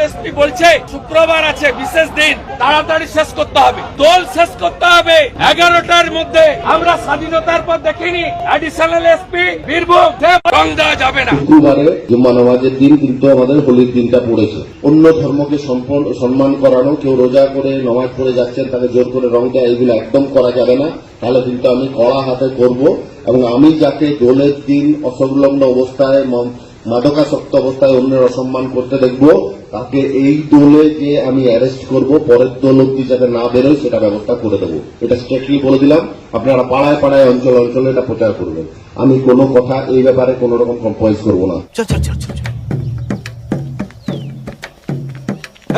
SP বলছে শুক্রবার আছে বিশেষ দিন, তাড়াতাড়ি শেষ করতে হবে, দোল শেষ করতে হবে 11টার মধ্যে। আমরা স্বাধীনতার পর দেখিনি অ্যাডিশনাল এসপি বীরভূম রং দেওয়া যাবে না। শুক্রবারে জুম্মা নামাজের দিন কিন্তু আমাদের হোলির দিনটা পড়েছে। অন্য ধর্মকে সম্মান করানো, কেউ রোজা করে নামাজ পড়ে যাচ্ছেন তাকে জোর করে রং দেওয়া, এগুলো একদম করা যাবে না। তাহলে কিন্তু আমি কড়া হাতে করব এবং আমি যাকে দোলের দিন অসংলগ্ন অবস্থায় মাদকাসক্ত অবস্থায় অন্যের অসম্মান করতে দেখবো তাকে এই দোলে যে আমি অ্যারেস্ট করব, পরের দোল অব্দি যাতে না বেরোয় সেটা ব্যবস্থা করে দেবো। এটা স্ট্রিক্টলি বলে দিলাম, আপনারা পাড়ায় পাড়ায় অঞ্চল অঞ্চলে এটা প্রচার করবেন। আমি কোনো কথা এই ব্যাপারে কোনো রকম কম্প্রোমাইজ করবো না।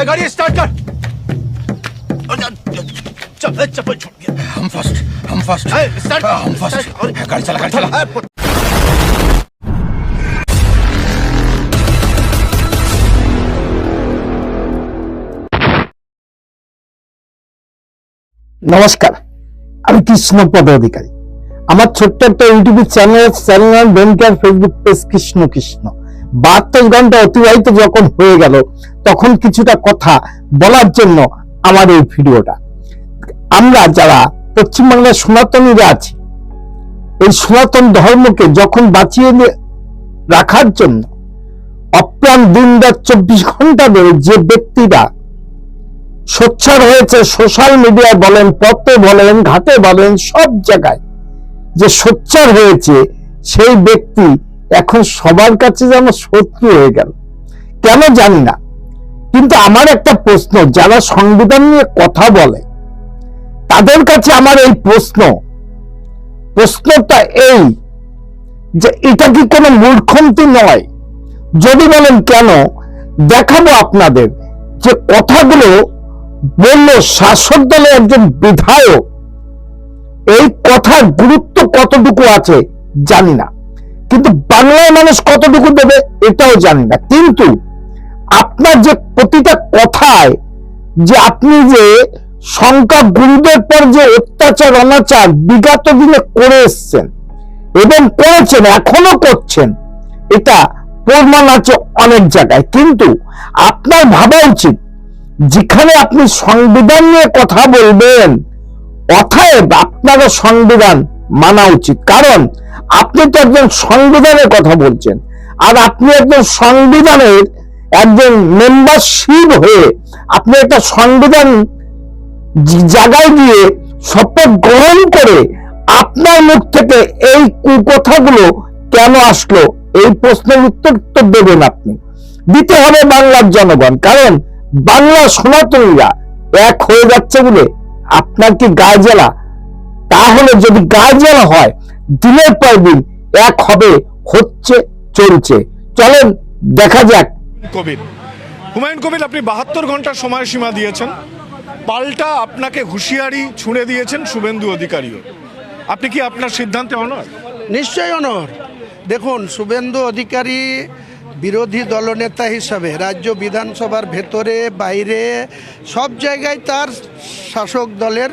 गाड़ी स्टार्ट कर। हम फर्स्ट गाड़ी चला নমস্কার, আমি কৃষ্ণপদ অধিকারী। আমার ছোট্ট একটা ইউটিউব চ্যানেল বেনকার ফেসবুক পেজ কৃষ্ণ কৃষ্ণ। 72 ঘন্টা অতিবাহিত যখন হয়ে গেল তখন কিছুটা কথা বলার জন্য আমার এই ভিডিওটা। আমরা যারা পশ্চিমবাংলার সনাতনীরা আছি, এই সনাতন ধর্মকে যখন বাঁচিয়ে রাখার জন্য অপ্রাণ দিন রাত 24 ঘন্টা ধরে যে ব্যক্তিরা সোচ্চার হয়েছে, সোশ্যাল মিডিয়ায় বলেন, পথে বলেন, ঘাটে বলেন, সব জায়গায় যে সোচ্চার হয়েছে, সেই ব্যক্তি এখন সবার কাছে যেন শত্রু হয়ে গেল। কেন জানি না, কিন্তু আমার একটা প্রশ্ন, যারা সংবিধান নিয়ে কথা বলে তাদের কাছে আমার এই প্রশ্নটা এই যে এটা কি কোনো মূর্খন্তি নয়? যদি বলেন কেন, দেখাবো আপনাদের যে কথাগুলো বলল শাসক দলের একজন বিধায়ক। এই কথার গুরুত্ব কতটুকু আছে জানি না, কিন্তু বাংলার মানুষ কতটুকু দেবে এটাও জানি না। কিন্তু আপনার যে প্রতিটা কথায় যে আপনি যে সংখ্যা গুরুদের পর যে অত্যাচার অনাচার বিগত দিনে করে এসছেন এবং করেছেন, এখনো করছেন, এটা প্রমাণ আছে অনেক জায়গায়। কিন্তু আপনার ভাবা উচিত, যেখানে আপনি সংবিধান নিয়ে কথা বলবেন, অতএব আপনারও সংবিধান মানা উচিত। কারণ আপনি তো একজন সংবিধানের কথা বলছেন, আর আপনি একজন সংবিধানের একজন মেম্বারশিপ হয়ে আপনি একটা সংবিধান জায়গায় গিয়ে শপথ গ্রহণ করে আপনার মুখ থেকে এই কুকথাগুলো কেন আসলো, এই প্রশ্নের উত্তর তো দেবেন আপনি, দিতে হবে বাংলার জনগণ। কারণ বাংলা সনাতনীরা এক হয়ে যাচ্ছে বলে আপনার কি গায়ে জ্বালা? তাহলে যদি গায়ে জ্বালা হয়, দিনের পর দিন এক হবে, হচ্ছে, চলছে। চলেন দেখা যাক। হুমায়ুন কবির, আপনি 72 ঘন্টার সময়সীমা দিয়েছেন, পাল্টা আপনাকে হুঁশিয়ারি ছুঁড়ে দিয়েছেন শুভেন্দু অধিকারীও। আপনি কি আপনার সিদ্ধান্তে অনড়? নিশ্চয়ই অনড়। দেখুন, শুভেন্দু অধিকারী বিরোধী দলনেতা হিসাবে রাজ্য বিধানসভার ভেতরে বাইরে সব জায়গায় তার শাসক দলের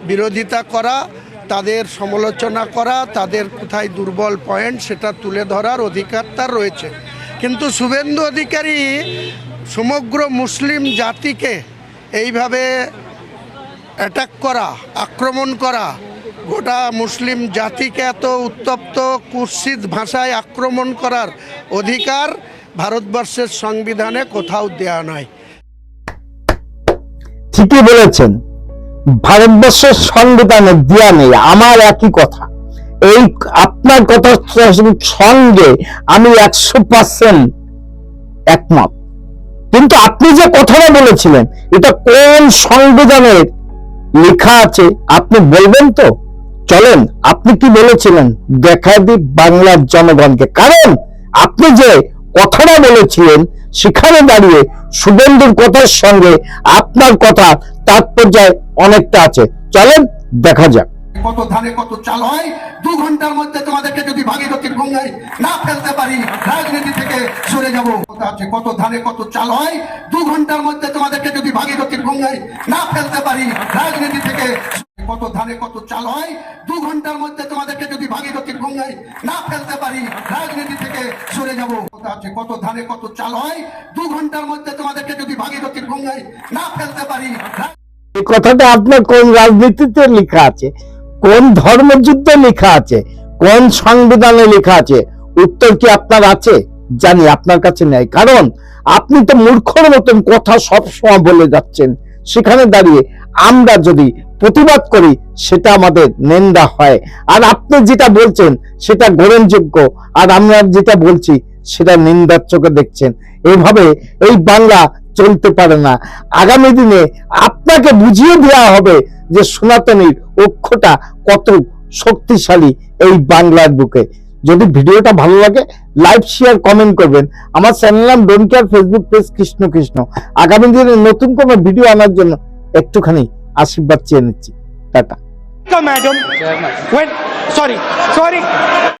বিরোধিতা করা, তাদের সমালোচনা করা, তাদের কোথায় দুর্বল পয়েন্ট সেটা তুলে ধরার অধিকার তার রয়েছে। কিন্তু শুভেন্দু অধিকারী সমগ্র মুসলিম জাতিকে এইভাবে অ্যাটাক করা, আক্রমণ করা, গোটা মুসলিম জাতিকে এত উত্তপ্ত কুৎসিত ভাষায় আক্রমণ করার অধিকার ভারতবর্ষের সংবিধানে কোথাও দেয়া নয়। ঠিকই বলেছেন, ভারতবর্ষের সংবিধানে দেয়া নেই। আমার একই কথা, এই আপনার কথার সঙ্গে আমি 100% একমত। কিন্তু আপনি যে কথাটা বলেছিলেন, এটা কোন সংবিধানের লেখা আছে আপনি বলবেন তো? চলেন, আপনি কি বলেছিলেন দেখা দিই বাংলার জনগণকে। কারণ আপনি যে কথাটা বলেছিলেন সেখানে দাঁড়িয়ে শুভেন্দুর কথার সঙ্গে আপনার কথা তাৎপর্য অনেকটা আছে। চলেন দেখা যাক। কত ধানে কত চাল হয়, 2 ঘন্টার মধ্যে তোমাদেরকে যদি ভাগীরথীর গঙ্গায় না ফেলতে পারি, রাজনীতি থেকে সরে যাব। কত ধানে কত চাল হয়, 2 ঘন্টার মধ্যে তোমাদেরকে যদি ভাগীরথীর গঙ্গায় না ফেলতে পারি, রাজনীতি থেকে কত ধানে কত চাল হয়, 2 ঘন্টার মধ্যে তোমাদেরকে যদি ভাগীরথীর গঙ্গায় না ফেলতে পারি, রাজনীতি থেকে সরে যাব। আছে কত ধানে কত চাল হয়, 2 ঘন্টার মধ্যে তোমাদেরকে যদি ভাগীরথীর গঙ্গায় না ফেলতে পারি। এই কথাটা আপনার কোন রাজনীতিতে লেখা আছে, কোন ধর্মযুদ্ধে লেখা আছে, কোন সংবিধানে লেখা আছে? উত্তর কি আপনার আছে? জানি আপনার কাছে নেই, কারণ আপনি তো মূর্খর মতন কথা সব সময় বলে যাচ্ছেন। সেখানে দাঁড়িয়ে আমরা যদি প্রতিবাদ করি সেটা আমাদের নিন্দা হয়, আর আপনি যেটা বলছেন সেটা গ্রহণযোগ্য, আর আমরা যেটা বলছি সেটা নিন্দার চোখে দেখছেন। এইভাবে এই বাংলা চলতে পারে না। আগামী দিনে আপনাকে বুঝিয়ে দেওয়া হবে যে সনাতনীর অক্ষটা কত শক্তিশালী এই বাংলার বুকে। যদি ভিডিওটা ভালো লাগে লাইক শেয়ার কমেন্ট করবেন। আমার চ্যানেল নাম don't care, Facebook page Krishna Krishna. আগামী দিনে নতুন কোনো ভিডিও আনার জন্য একটুখানি আশীর্বাদ চেয়ে নিচ্ছি। টাটা। Madam. When? Sorry.